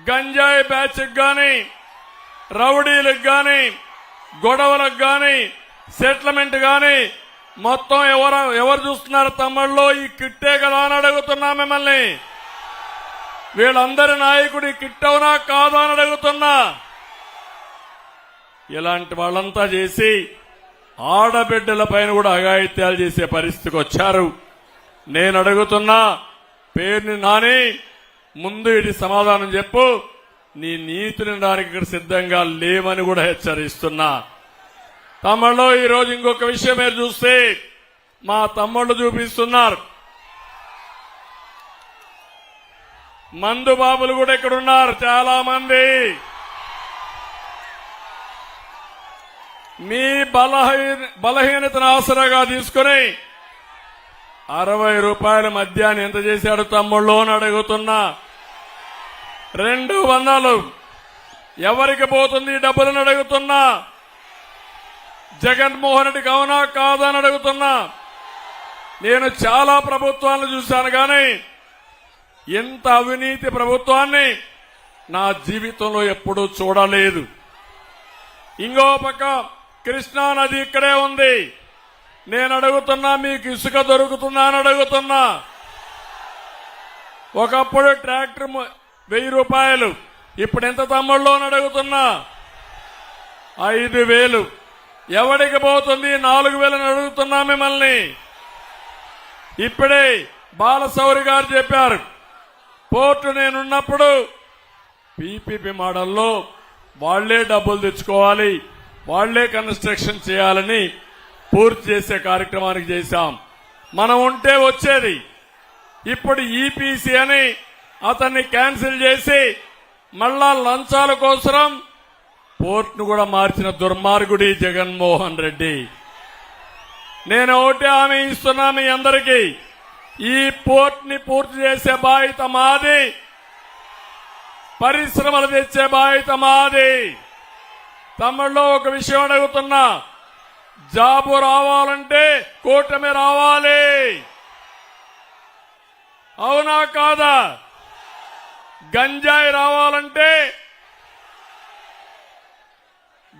గంజాయి బ్యాచ్కి గాని, రౌడీలకు గాని, గొడవలకు గాని, సెటిల్మెంట్ గాని మొత్తం ఎవరు చూస్తున్నారు తమ్ముళ్ళు? ఈ కిట్టే కదా అని అడుగుతున్నా మిమ్మల్ని. వీళ్ళందరి నాయకుడి కిట్టవునా కాదా అని అడుగుతున్నా. ఇలాంటి వాళ్ళంతా చేసి ఆడబిడ్డల పైన కూడా అఘాయిత్యాలు చేసే పరిస్థితికి వచ్చారు. నేను అడుగుతున్నా, పేరుని నాని, ముందు ఇది సమాధానం చెప్పు. నీ నీతిని దానికి ఇక్కడ సిద్ధంగా లేవని కూడా హెచ్చరిస్తున్నా. తమ్ముళ్ళు, ఈరోజు ఇంకొక విషయం మీరు చూస్తే మా తమ్ముళ్ళు చూపిస్తున్నారు. మందు బాబులు కూడా ఇక్కడ ఉన్నారు చాలా మంది. మీ బలహీనతను ఆసరాగా తీసుకుని 60 రూపాయల మద్యాన్ని ఎంత చేశాడు తమ్ముళ్ళు అని అడుగుతున్నా. 200 ఎవరికి పోతుంది ఈ డబ్బులను అడుగుతున్నా. జగన్మోహన్ రెడ్డికి అవునా కాదా అని అడుగుతున్నా. నేను చాలా ప్రభుత్వాలను చూశాను కానీ ఇంత అవినీతి ప్రభుత్వాన్ని నా జీవితంలో ఎప్పుడూ చూడలేదు. ఇంకో పక్క కృష్ణా నది ఇక్కడే ఉంది. నేను అడుగుతున్నా, మీకు ఇసుక దొరుకుతుందా అని అడుగుతున్నా. ఒకప్పుడు ట్రాక్టర్ 1000 రూపాయలు, ఇప్పుడు ఎంత తమ్ముళ్ళు అని అడుగుతున్నా. 5000 ఎవరికి పోతుంది? 4000 అని అడుగుతున్నా మిమ్మల్ని. ఇప్పుడే బాలశౌరి గారు చెప్పారు, పోర్టు నేనున్నప్పుడు పీపీపీ మోడల్లో వాళ్లే డబ్బులు తెచ్చుకోవాలి, వాళ్లే కన్స్ట్రక్షన్ చేయాలని పూర్తి చేసే కార్యక్రమానికి చేశాం. మనం ఉంటే వచ్చేది. ఇప్పుడు ఈపీసీ అని అతన్ని క్యాన్సిల్ చేసి మళ్ళా లంచాల కోసం పోర్టును కూడా మార్చిన దుర్మార్గుడి జగన్మోహన్ రెడ్డి. నేను ఒకటే హామీ ఇస్తున్నా మీ అందరికీ, ఈ పోర్టుని పూర్తి చేసే బాధ్యత మాది, పరిశ్రమలు తెచ్చే బాధ్యత మాది. తమిళలో ఒక విషయం అడుగుతున్నా, జాబు రావాలంటే కూటమి రావాలి, అవునా కాదా? గంజాయి రావాలంటే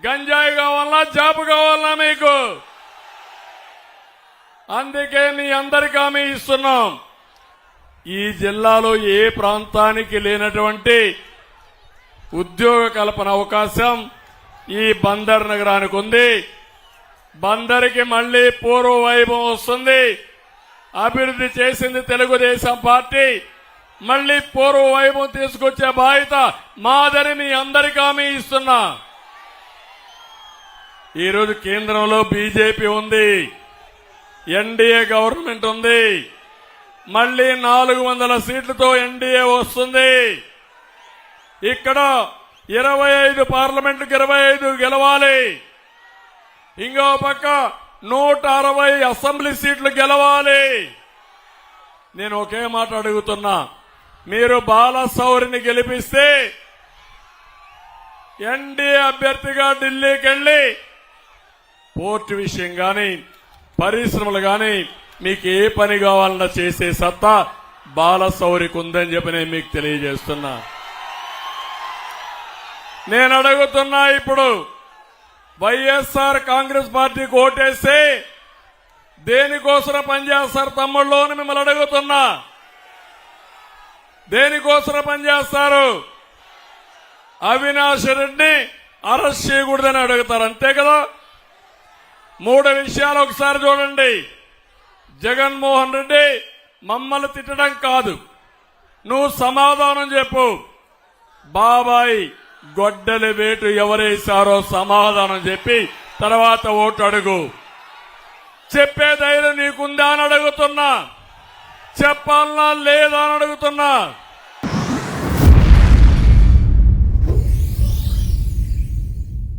గంజాయి కావాలన్నా జాబు కావాలన్నా మీకు? అందుకే మీ అందరికీ హామీ ఇస్తున్నాం. ఈ జిల్లాలో ఏ ప్రాంతానికి లేనటువంటి ఉద్యోగ కల్పన అవకాశం ఈ బందర్ నగరానికి ఉంది. బందరికి మళ్లీ పూర్వ వైభవం వస్తుంది. అభివృద్ధి చేసింది తెలుగుదేశం పార్టీ. మళ్లీ పూర్వ వైభవం తీసుకొచ్చే బాధ్యత మాదని మీ అందరికీ హామీ ఇస్తున్నా. ఈరోజు కేంద్రంలో బీజేపీ ఉంది, ఎన్డీఏ గవర్నమెంట్ ఉంది. మళ్లీ 400 సీట్లతో ఎన్డీఏ వస్తుంది. ఇక్కడ 25 పార్లమెంటుకు 25 గెలవాలి. ఇంకో పక్క 160 అసెంబ్లీ సీట్లు గెలవాలి. నేను ఒకే మాట అడుగుతున్నా, మీరు బాలశౌరిని గెలిపిస్తే ఎన్డీఏ అభ్యర్థిగా ఢిల్లీకి వెళ్లి పోర్టు విషయం గాని, పరిశ్రమలు గాని, మీకు ఏ పని కావాలన్నా చేసే సత్తా బాలశౌరికి ఉందని చెప్పి నేను మీకు తెలియజేస్తున్నా. నేను అడుగుతున్నా, ఇప్పుడు వైఎస్ఆర్ కాంగ్రెస్ పార్టీకి ఓటేస్తే దేనికోసం పనిచేస్తారు తమ్ముళ్ళు అని మిమ్మల్ని అడుగుతున్నా. దేనికోసం పనిచేస్తారు? అవినాష్ రెడ్డిని అరెస్ట్ చేయకూడదని అడుగుతారు, అంతే కదా? 3 విషయాలు ఒకసారి చూడండి. జగన్మోహన్ రెడ్డి మమ్మల్ని తిట్టడం కాదు, నువ్వు సమాధానం చెప్పు. బాబాయ్ గొడ్డలి వేటు ఎవరేశారో సమాధానం చెప్పి తర్వాత ఓటు అడుగు. చెప్పే ధైర్యం నీకుందా అని అడుగుతున్నా. చెప్పాలనా లేదా అని అడుగుతున్నా.